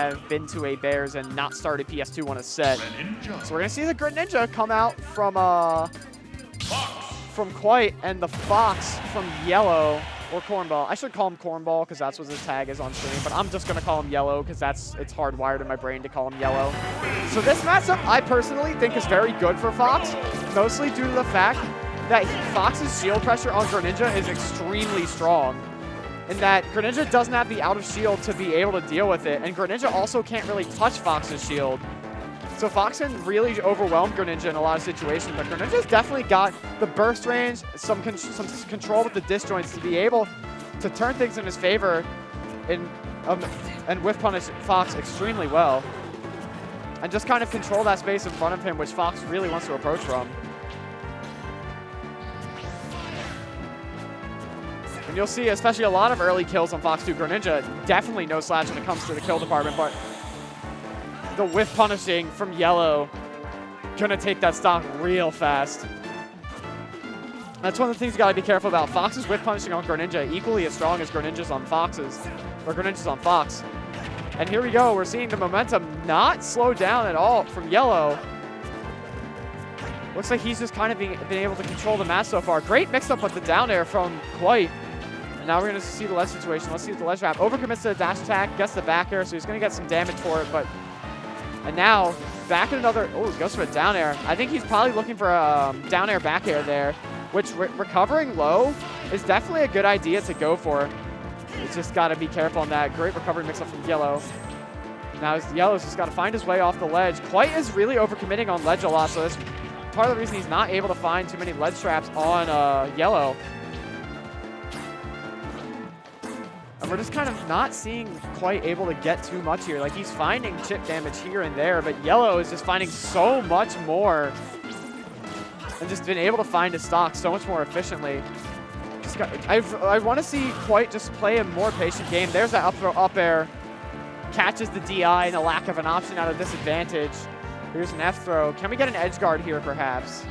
have been to a Bears and not started PS2 on a set. So we're going to see the Grit Ninja come out from Quite and the Fox from Yellow, or Cornball. I should call him Cornball because that's what his tag is on stream, but I'm just going to call him Yellow because it's hardwired in my brain to call him Yellow. So this matchup, I personally think is very good for Fox, mostly due to the fact that Fox's shield pressure on Greninja is extremely strong, and that Greninja doesn't have the out of shield to be able to deal with it, and Greninja also can't really touch Fox's shield. So Fox can really overwhelm Greninja in a lot of situations, but Greninja's definitely got the burst range, some control with the disjoints to be able to turn things in his favor and whiff punish Fox extremely well. And just kind of control that space in front of him, which Fox really wants to approach from. And you'll see, especially a lot of early kills on Fox 2 Greninja, definitely no slouch when it comes to the kill department, but the whiff punishing from Yellow gonna take that stock real fast. That's one of the things you gotta be careful about. Fox's whiff punishing on Greninja equally as strong as Greninja's on Fox's, or Greninja's on Fox. And here we go, we're seeing the momentum not slow down at all from Yellow. Looks like he's just kind of been able to control the match so far. Great mix-up with the down air from Quite. And now we're going to see the ledge situation. Let's see the ledge wrap. Overcommits to the dash attack, gets the back air, so he's going to get some damage for it. And now, back in another, oh, he goes for a down air. I think he's probably looking for a down air back air there, which recovering low is definitely a good idea to go for. He's just got to be careful on that. Great recovery mix-up from Yellow. Now Yellow's just got to find his way off the ledge. Quite is really overcommitting on ledge a lot, so that's part of the reason he's not able to find too many ledge traps on Yellow. And we're just kind of not seeing Quite able to get too much here. Like, he's finding chip damage here and there, but Yellow is just finding so much more and just been able to find his stock so much more efficiently. I want to see Quite just play a more patient game. There's that up throw, up air. Catches the DI and a lack of an option out of disadvantage. Here's an F throw. Can we get an edge guard here, perhaps?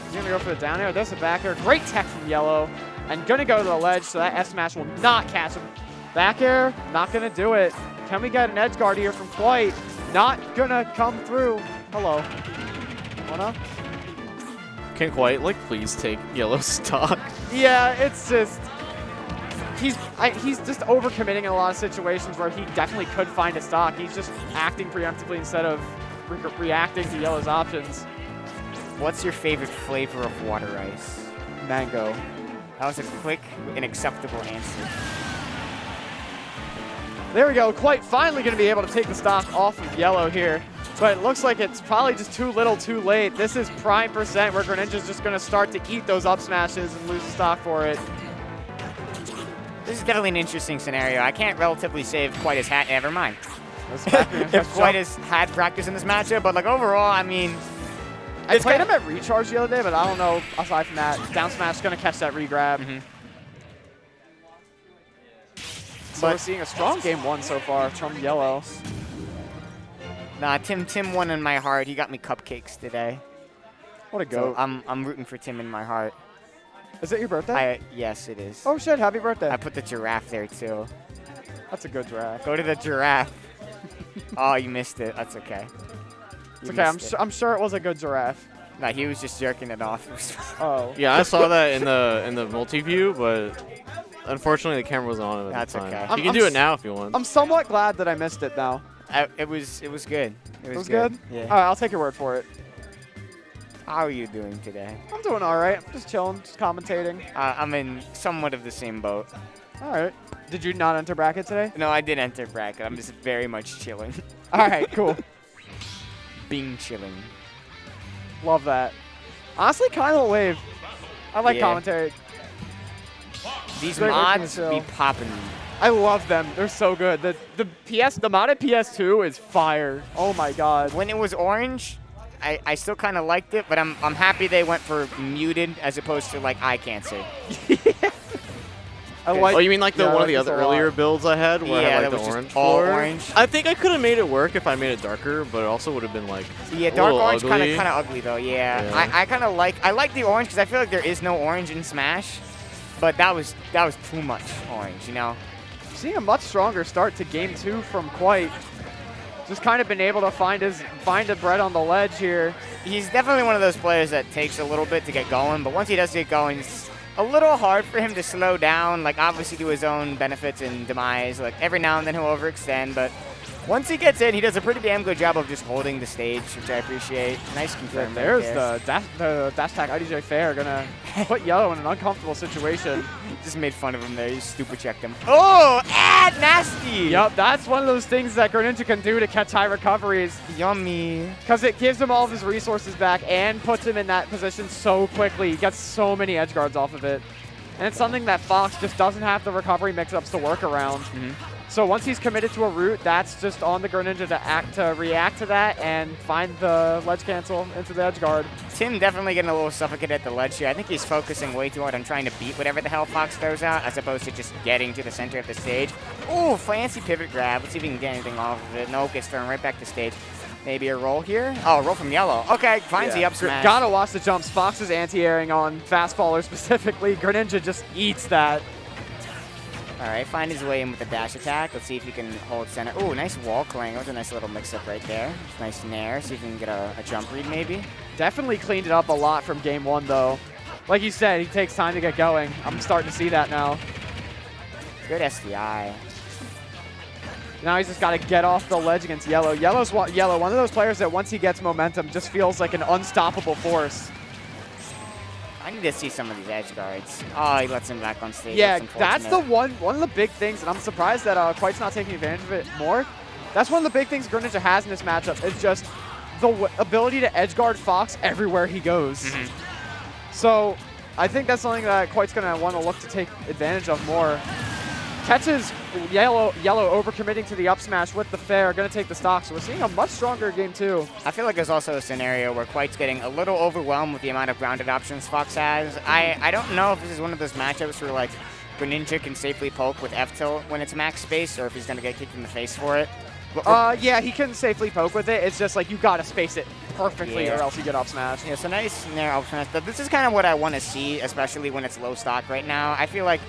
He's going to go for the down air. There's a back air. Great tech from Yellow. And going to go to the ledge, so that F smash will not catch him. Back air, not going to do it. Can we get an edge guard here from Quite? Not going to come through. Hello. Wanna? Can Quite, like, please take Yellow stock? Yeah, it's just... He's just overcommitting in a lot of situations where he definitely could find a stock. He's just acting preemptively instead of reacting to Yellow's options. What's your favorite flavor of water ice? Mango. That was a quick and acceptable answer. There we go. Quite finally going to be able to take the stock off of Yellow here. But it looks like it's probably just too little too late. This is prime percent where Greninja's just going to start to eat those up smashes and lose the stock for it. This is definitely an interesting scenario. I can't relatively save Quite as hat. Never mind. If Quite has had practice in this matchup, but like overall, I mean, I played him at recharge the other day, but I don't know. Aside from that, down smash is gonna catch that regrab. So we're seeing a strong game one so far from Yellow. Nah, Tim won in my heart. He got me cupcakes today. What a goat! So I'm rooting for Tim in my heart. Is it your birthday? Yes, it is. Oh shit! Happy birthday! I put the giraffe there too. That's a good giraffe. Go to the giraffe. Oh, you missed it. That's okay. It's okay. I'm sure it was a good giraffe. No, he was just jerking it off. Oh. Yeah, I saw that in the multi-view, but unfortunately the camera wasn't on at the time. That's okay. You can do it now if you want. I'm somewhat glad that I missed it now. It was good. It was good? Yeah. All right, I'll take your word for it. How are you doing today? I'm doing all right. I'm just chilling, just commentating. I'm in somewhat of the same boat. All right. Did you not enter bracket today? No, I did enter bracket. I'm just very much chilling. All right, cool. Being chilling. Love that. Honestly, kind of a wave. I like commentary. These mods be popping. I love them. They're so good. The modded PS2 is fire. Oh my god. When it was orange, I still kind of liked it, but I'm happy they went for muted as opposed to like eye cancer. Oh, you mean like one of the other earlier builds I had where I had like that the was orange just all floor? orange. I think I could have made it work if I made it darker, but it also would have been like dark orange kind ugly. of ugly though. Yeah. I kind of like the orange because I feel like there is no orange in Smash, but that was too much orange, you know. Seeing a much stronger start to game 2 from Quite. just kind of been able to find the bread on the ledge here. He's definitely one of those players that takes a little bit to get going, but once he does get going, it's a little hard for him to slow down, like obviously to his own benefits and demise. Like every now and then he'll overextend, but once he gets in, he does a pretty damn good job of just holding the stage, which I appreciate. Nice confirm. There's the dash attack IDJ Fair gonna put Yellow in an uncomfortable situation. Just made fun of him there. He stupid checked him. Oh, nasty. Yep, that's one of those things that Greninja can do to catch high recoveries. Yummy. Because it gives him all of his resources back and puts him in that position so quickly. He gets so many edge guards off of it. And it's something that Fox just doesn't have the recovery mix-ups to work around. So once he's committed to a route, that's just on the Greninja to react to that and find the ledge cancel into the edge guard. Tim definitely getting a little suffocated at the ledge here. I think he's focusing way too hard on trying to beat whatever the hell Fox throws out, as opposed to just getting to the center of the stage. Ooh, fancy pivot grab. Let's see if we can get anything off of it. Nope, gets thrown right back to stage. Maybe a roll here? Oh, a roll from Yellow. Okay, finds the up smash. Gotta watch the jumps. Fox is anti-airing on fast faller specifically. Greninja just eats that. All right, find his way in with the dash attack. Let's see if he can hold center. Ooh, nice wall clang. That was a nice little mix-up right there. Nice nair. See if he can get a jump read maybe. Definitely cleaned it up a lot from game 1, though. Like you said, he takes time to get going. I'm starting to see that now. Good SDI. Now he's just got to get off the ledge against Yellow. Yellow, one of those players that once he gets momentum just feels like an unstoppable force. I need to see some of these edge guards. Oh, he lets him back on stage. Yeah, that's the one of the big things, and I'm surprised that Quite's not taking advantage of it more. That's one of the big things Greninja has in this matchup, is just the ability to edge guard Fox everywhere he goes. So I think that's something that Quite's going to want to look to take advantage of more. Catches Yellow overcommitting to the up smash with the fair, going to take the stock. So we're seeing a much stronger game 2. I feel like there's also a scenario where Quite's getting a little overwhelmed with the amount of grounded options Fox has. I don't know if this is one of those matchups where like Greninja can safely poke with F-tilt when it's max space, or if he's going to get kicked in the face for it. Yeah, he can safely poke with it. It's just like you got to space it perfectly or else you get up smash. Yeah, so nice nair up smash. But this is kind of what I want to see, especially when it's low stock right now. I feel like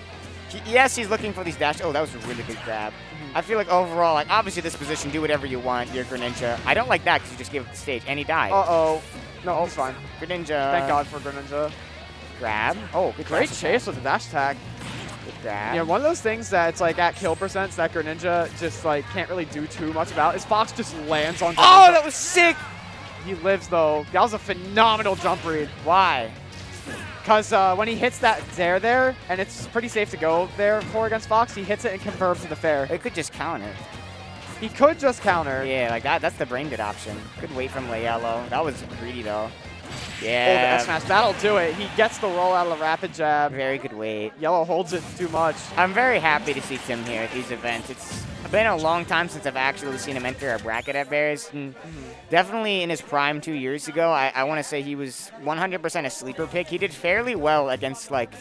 yes, he's looking for these dash. Oh, that was a really good grab. I feel like overall, like obviously this position, do whatever you want. You're Greninja. I don't like that because you just gave it the stage and he died. Uh-oh. No, it's fine. Greninja. Thank God for Greninja. Grab. Oh, good great chase with the dash attack. Good grab. Yeah, one of those things that's like at kill percents that Greninja just like can't really do too much about is Fox just lands on Greninja. Oh, that was sick. He lives though. That was a phenomenal jump read. Why? Because when he hits that Zair there, and it's pretty safe to go there for against Fox, he hits it and confirms to the fair. It could just counter. He could just counter. Yeah, like that's the brain dead option. Good wait from Yellow. That was greedy though. Oh, the Yeah. S-Smash. That'll do it. He gets the roll out of the rapid jab. Very good wait. Yellow holds it too much. I'm very happy to see Tim here at these events. It's been a long time since I've actually seen him enter a bracket at Bears. And definitely in his prime 2 years ago, I want to say he was 100% a sleeper pick. He did fairly well against like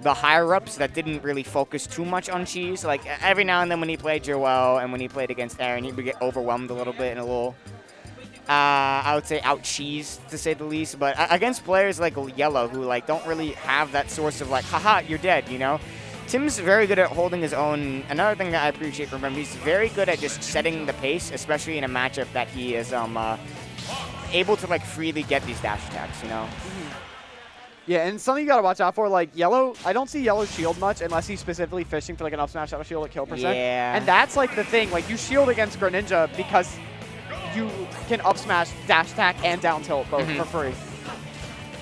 the higher-ups that didn't really focus too much on cheese. Like every now and then when he played Joel and when he played against Aaron, he would get overwhelmed a little bit and a little, I would say, out-cheesed to say the least. But against players like Yellow who like don't really have that source of like, haha, you're dead, you know? Tim's very good at holding his own. Another thing that I appreciate from him, he's very good at just setting the pace, especially in a matchup that he is able to like freely get these dash attacks, you know? Yeah, and something you gotta watch out for, like Yellow, I don't see Yellow shield much unless he's specifically fishing for like an up smash that will shield at kill percent. Yeah. And that's like the thing, like you shield against Greninja because you can up smash, dash attack, and down tilt both for free.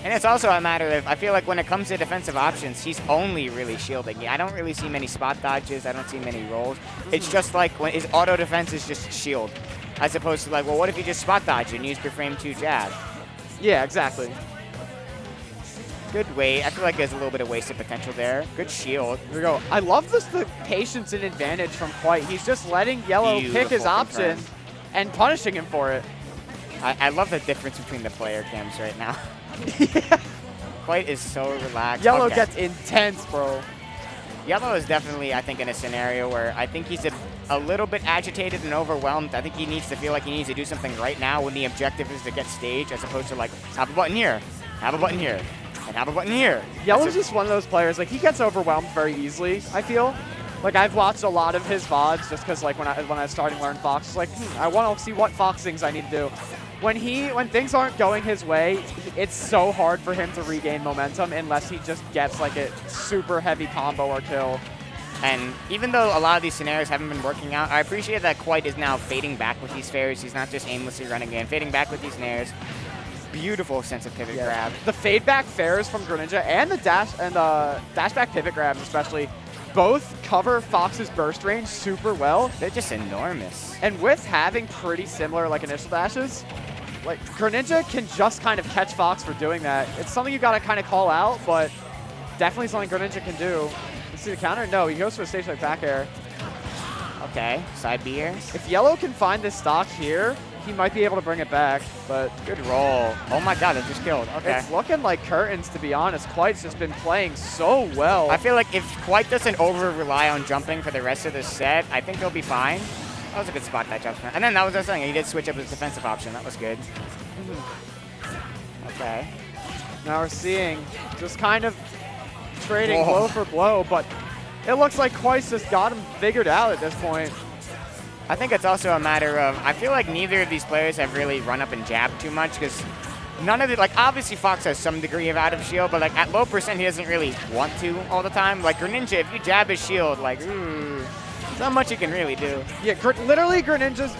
And it's also a matter of, I feel like when it comes to defensive options, he's only really shielding. I don't really see many spot dodges. I don't see many rolls. It's just like when his auto defense is just shield, as opposed to like, well, what if you just spot dodge and use your frame 2 jab? Yeah, exactly. Good wait. I feel like there's a little bit of wasted potential there. Good shield. Here we go. I love the patience and advantage from Quite. He's just letting Yellow pick his option and punishing him for it. I love the difference between the player cams right now. Yeah. Quite is so relaxed. Yellow gets intense, bro. Yellow is definitely, I think, in a scenario where I think he's a little bit agitated and overwhelmed. I think he needs to feel like he needs to do something right now when the objective is to get stage, as opposed to like, have a button here, have a button here, and have a button here. Yellow's just one of those players, like he gets overwhelmed very easily, I feel. Like, I've watched a lot of his VODs just because, like, when I was starting to learn Fox, it's like, I want to see what Fox things I need to do. When things aren't going his way, it's so hard for him to regain momentum unless he just gets, like, a super heavy combo or kill. And even though a lot of these scenarios haven't been working out, I appreciate that Quite is now fading back with these fairs. He's not just aimlessly running in, fading back with these nairs. Beautiful sense of pivot grab. The fade back fairs from Greninja and the dash back pivot grabs especially, both cover Fox's burst range super well. They're just enormous. And with having pretty similar like initial dashes, like Greninja can just kind of catch Fox for doing that. It's something you gotta kind of call out, but definitely something Greninja can do. Let's see the counter. No, he goes for a stage like back air. Okay, side B air. If Yellow can find this stock here, he might be able to bring it back, but good roll. Oh my god, it just killed. Okay. It's looking like curtains, to be honest. Quite's just been playing so well. I feel like if Quite doesn't over-rely on jumping for the rest of the set, I think he'll be fine. That was a good spot, that jump. And then that was the thing. He did switch up his defensive option. That was good. Okay. Now we're seeing just kind of trading blow for blow, but it looks like Quite's just got him figured out at this point. I think it's also a matter of, I feel like neither of these players have really run up and jabbed too much because none of it, like obviously Fox has some degree of out of shield, but like at low percent he doesn't really want to all the time. Like Greninja, if you jab his shield, like, there's not much you can really do. Yeah, literally Greninja's,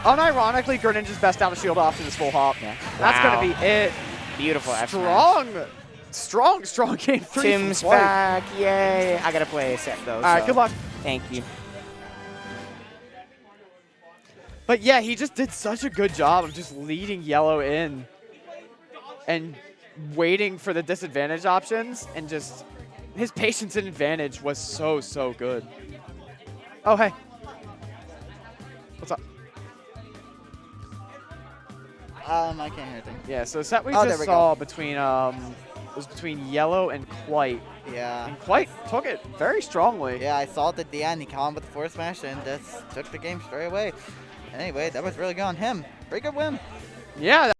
unironically Greninja's best out of shield option is full hop. Yeah. That's Wow. going to be it. Beautiful. Strong game 3. Tim's back, yay. I got to play a set though. All right, good luck. Thank you. But yeah, he just did such a good job of just leading Yellow in and waiting for the disadvantage options, and just his patience and advantage was so good. Oh, hey. What's up? I can't hear anything. Yeah, so the set we Oh, just there we saw between was between Yellow and Quite. Yeah. And Quite took it very strongly. Yeah, I saw it at the end. He caught him with the forward smash and just took the game straight away. Anyway, that was really good on him. Pretty good win. Yeah.